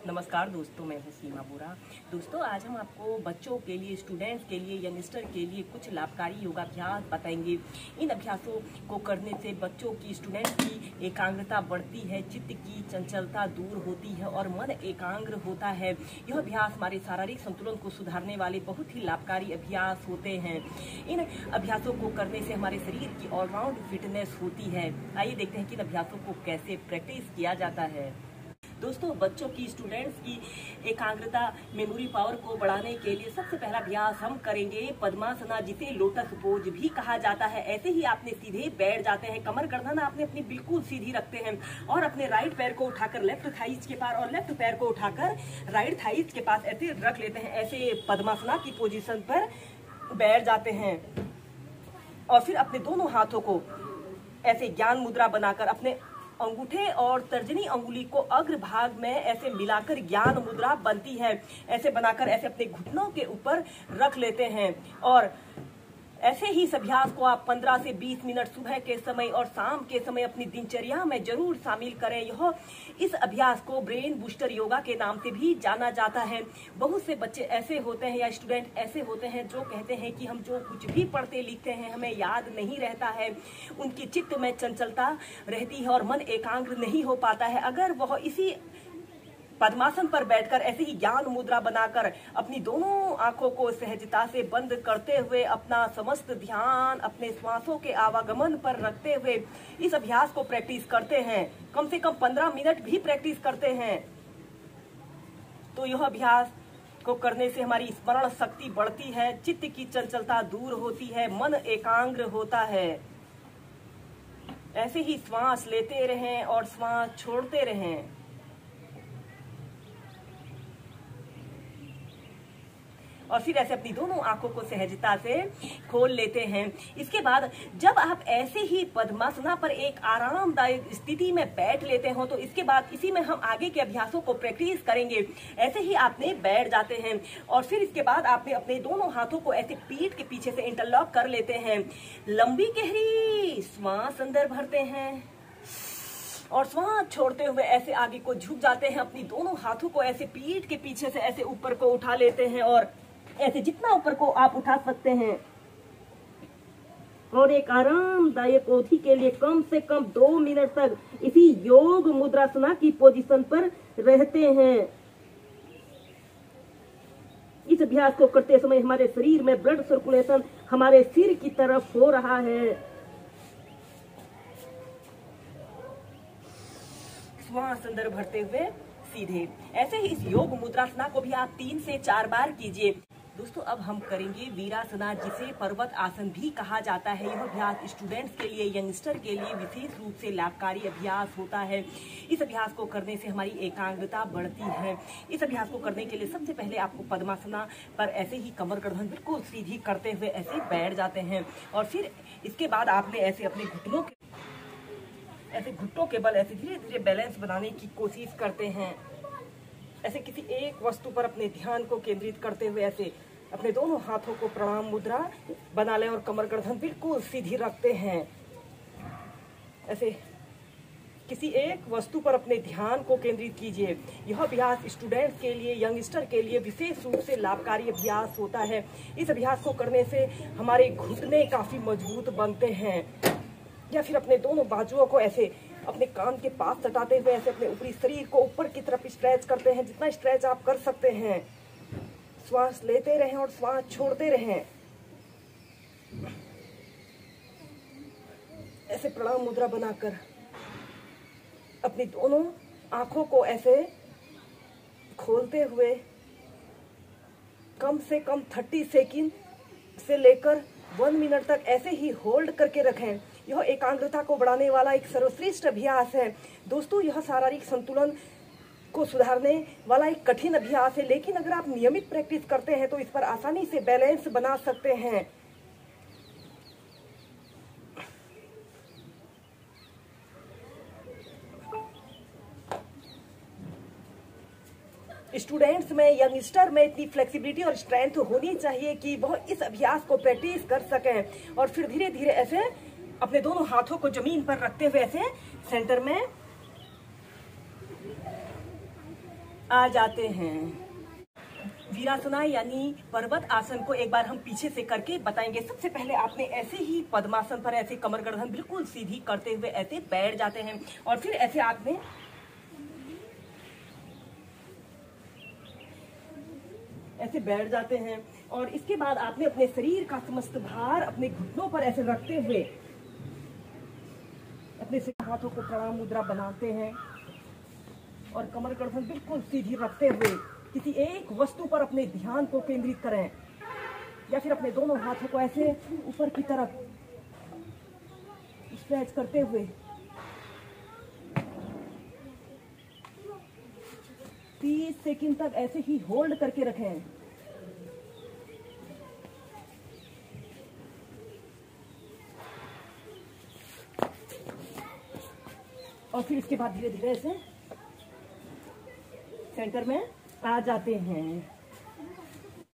नमस्कार दोस्तों, मैं हूं सीमा बोरा। दोस्तों, आज हम आपको बच्चों के लिए, स्टूडेंट्स के लिए, यंगस्टर के लिए कुछ लाभकारी योगाभ्यास बताएंगे। इन अभ्यासों को करने से बच्चों की, स्टूडेंट की एकाग्रता बढ़ती है, चित्त की चंचलता दूर होती है और मन एकाग्र होता है। यह अभ्यास हमारे शारीरिक संतुलन को सुधारने वाले बहुत ही लाभकारी अभ्यास होते हैं। इन अभ्यासों को करने से हमारे शरीर की ऑलराउंड फिटनेस होती है। आइए देखते हैं कि इन अभ्यासों को कैसे प्रैक्टिस किया जाता है। दोस्तों, बच्चों की, स्टूडेंट्स की एकाग्रता, मेमोरी पावर को बढ़ाने के लिए सबसे पहला अभ्यास हम करेंगे पद्मासना, जिसे लोटस पोज भी कहा जाता है। ऐसे ही आपने सीधे बैठ जाते हैं, कमर गर्दन आपने अपनी बिल्कुल सीधी रखते हैं और अपने राइट पैर को उठाकर लेफ्ट थाइज के पास और लेफ्ट पैर को उठाकर राइट थाइज के पास ऐसे रख लेते हैं। ऐसे पद्मासना की पोजीशन पर बैठ जाते हैं और फिर अपने दोनों हाथों को ऐसे ज्ञान मुद्रा बनाकर अपने अंगूठे और तर्जनी अंगुली को अग्र भाग में ऐसे मिलाकर ज्ञान मुद्रा बनती है। ऐसे बनाकर ऐसे अपने घुटनों के ऊपर रख लेते हैं और ऐसे ही इस अभ्यास को आप 15 से 20 मिनट सुबह के समय और शाम के समय अपनी दिनचर्या में जरूर शामिल करें। यह इस अभ्यास को ब्रेन बूस्टर योगा के नाम से भी जाना जाता है। बहुत से बच्चे ऐसे होते हैं या स्टूडेंट ऐसे होते हैं जो कहते हैं कि हम जो कुछ भी पढ़ते लिखते हैं हमें याद नहीं रहता है, उनकी चित्त में चंचलता रहती है और मन एकाग्र नहीं हो पाता है। अगर वह इसी पद्मासन पर बैठकर ऐसे ही ज्ञान मुद्रा बनाकर अपनी दोनों आंखों को सहजता से बंद करते हुए अपना समस्त ध्यान अपने श्वासों के आवागमन पर रखते हुए इस अभ्यास को प्रैक्टिस करते हैं, कम से कम 15 मिनट भी प्रैक्टिस करते हैं, तो यह अभ्यास को करने से हमारी स्मरण शक्ति बढ़ती है, चित्त की चंचलता दूर होती है, मन एकाग्र होता है। ऐसे ही श्वास लेते रहें और श्वास छोड़ते रहें। और फिर ऐसे अपनी दोनों आंखों को सहजता से खोल लेते हैं। इसके बाद जब आप ऐसे ही पद्मासना पर एक आरामदायक स्थिति में बैठ लेते हो तो इसके बाद इसी में हम आगे के अभ्यासों को प्रैक्टिस करेंगे। ऐसे ही आपने बैठ जाते हैं और फिर इसके बाद आपने अपने दोनों हाथों को ऐसे पीठ के पीछे से इंटरलॉक कर लेते हैं। लंबी गहरी श्वास अंदर भरते हैं और श्वास छोड़ते हुए ऐसे आगे को झुक जाते हैं। अपनी दोनों हाथों को ऐसे पीठ के पीछे से ऐसे ऊपर को उठा लेते हैं और ऐसे जितना ऊपर को आप उठा सकते हैं और एक आरामदायक अवधि के लिए कम से कम 2 मिनट तक इसी योग मुद्रासना की पोजीशन पर रहते हैं। इस अभ्यास को करते समय हमारे शरीर में ब्लड सर्कुलेशन हमारे सिर की तरफ हो रहा है। श्वास अंदर भरते हुए सीधे। ऐसे ही इस योग मुद्रासना को भी आप 3 से 4 बार कीजिए। दोस्तों, अब हम करेंगे वीरासना, जिसे पर्वत आसन भी कहा जाता है। यह अभ्यास स्टूडेंट्स के लिए, यंगस्टर के लिए विशेष रूप से लाभकारी अभ्यास होता है। इस अभ्यास को करने से हमारी एकाग्रता बढ़ती है। इस अभ्यास को करने के लिए सबसे पहले आपको पद्मासना पर ऐसे ही कमर गर्दन बिल्कुल सीधी करते हुए ऐसे बैठ जाते हैं और फिर इसके बाद आपने ऐसे अपने घुटनों के बल ऐसे धीरे धीरे बैलेंस बनाने की कोशिश करते हैं। ऐसे किसी एक वस्तु पर अपने ध्यान को केंद्रित करते हुए ऐसे अपने दोनों हाथों को प्रणाम मुद्रा बना लें और कमर गर्दन बिल्कुल सीधी रखते हैं। ऐसे किसी एक वस्तु पर अपने ध्यान को केंद्रित कीजिए। यह अभ्यास स्टूडेंट्स के लिए, यंगस्टर के लिए विशेष रूप से लाभकारी अभ्यास होता है। इस अभ्यास को करने से हमारे घुटने काफी मजबूत बनते हैं। या फिर अपने दोनों बाजुओं को ऐसे अपने कान के पास सटाते हुए ऐसे अपने ऊपरी शरीर को ऊपर की तरफ स्ट्रेच करते हैं, जितना स्ट्रेच आप कर सकते हैं। श्वास लेते रहें और श्वास छोड़ते रहें। ऐसे प्रणाम मुद्रा बनाकर अपनी दोनों आंखों को ऐसे खोलते हुए कम से कम 30 सेकंड से लेकर 1 मिनट तक ऐसे ही होल्ड करके रखें। यह एकाग्रता को बढ़ाने वाला एक सर्वश्रेष्ठ अभ्यास है। दोस्तों, यह शारीरिक संतुलन को सुधारने वाला एक कठिन अभ्यास है, लेकिन अगर आप नियमित प्रैक्टिस करते हैं तो इस पर आसानी से बैलेंस बना सकते हैं। स्टूडेंट्स में, यंगस्टर में इतनी फ्लेक्सिबिलिटी और स्ट्रेंथ होनी चाहिए कि वह इस अभ्यास को प्रैक्टिस कर सकें और फिर धीरे धीरे ऐसे अपने दोनों हाथों को जमीन पर रखते हुए ऐसे सेंटर में आ जाते हैं। वीरासना यानी पर्वत आसन को एक बार हम पीछे से करके बताएंगे। सबसे पहले आपने ऐसे ही पद्मासन पर ऐसे कमर गर्दन बिल्कुल सीधी करते हुए ऐसे बैठ जाते हैं और फिर ऐसे आपने ऐसे बैठ जाते हैं और इसके बाद आपने अपने शरीर का समस्त भार अपने घुटनों पर ऐसे रखते हुए अपने हाथों को प्रणाम मुद्रा बनाते हैं और कमर गर्दन बिल्कुल सीधी रखते हुए किसी एक वस्तु पर अपने ध्यान को केंद्रित करें या फिर अपने दोनों हाथों को ऐसे ऊपर की तरफ स्ट्रेच करते हुए 30 सेकंड तक ऐसे ही होल्ड करके रखें। और फिर इसके बाद धीरे धीरे ऐसे सेंटर में आ जाते हैं।